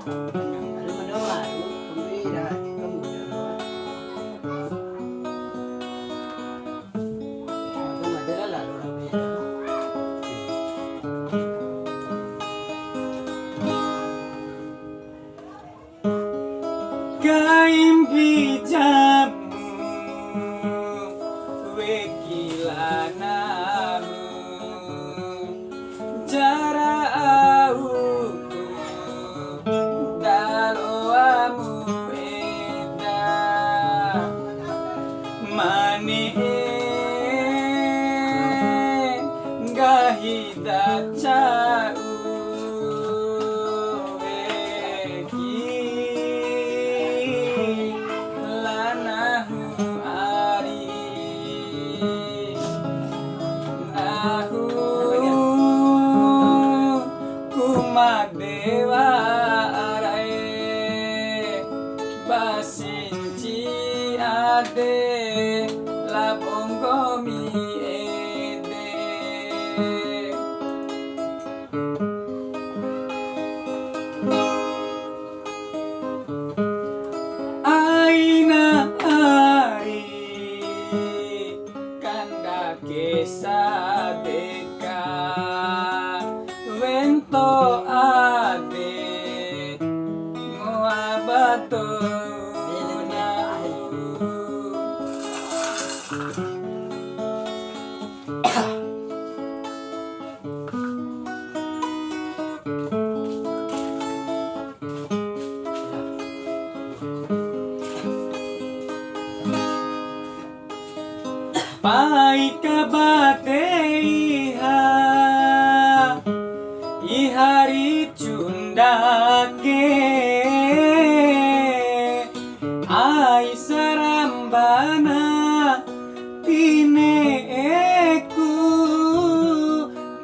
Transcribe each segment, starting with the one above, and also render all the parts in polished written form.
Ada mendoa, pembeda, pemuda. Itu adalah lalu beda. Kaimpi jamu wekilanamu jara auku daloamu eda mane gahida cau Dewa arae basinci ade labonggomi ede aina ari kanda kesa deka wento ade ngoabato pai kabadeiha ihari cundake ai sarambana tineku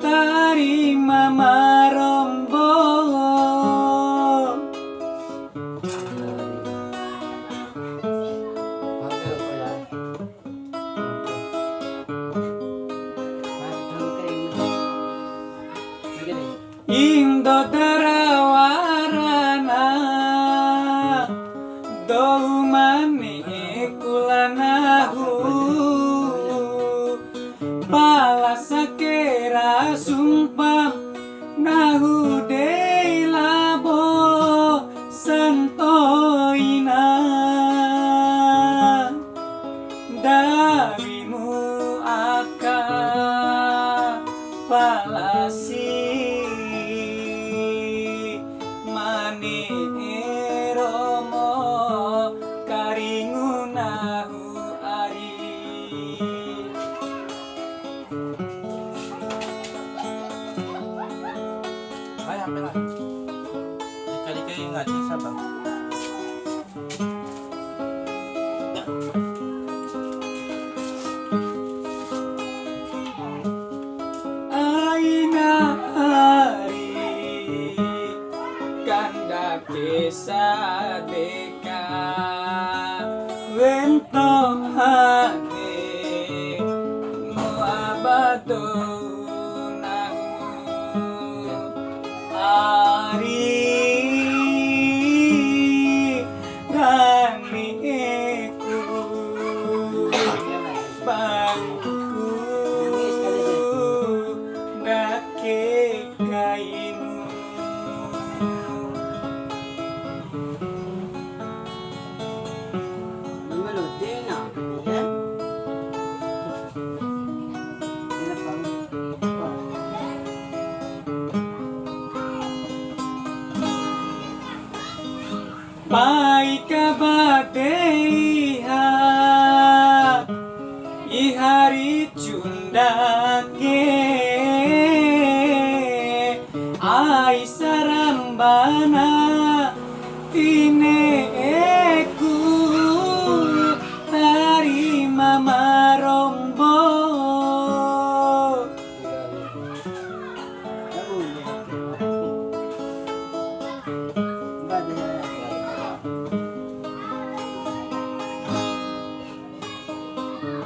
tarima marombo Indo darawarana doumane kulanahu palasakera sumpah nahu deilabo santoina darimu akan palasi romo karingunahu ari Ay, ambil lah. Dikali-kali ngaji sabar. aina hari kanda kesa deka wento hane moabato nahu ari raniku bangku dake kainu Melodina, ya. Ini pang. pai kabadeiha ihari cundake ai sarambana tineku tarima marombo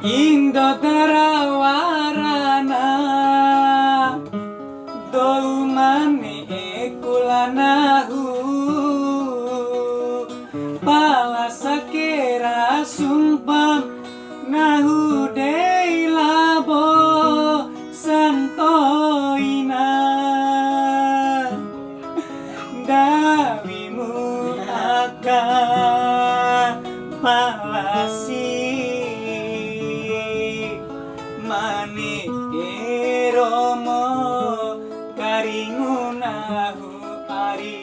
Indo darawarana doumane kulanahu palasi mani eromo karingunahu ari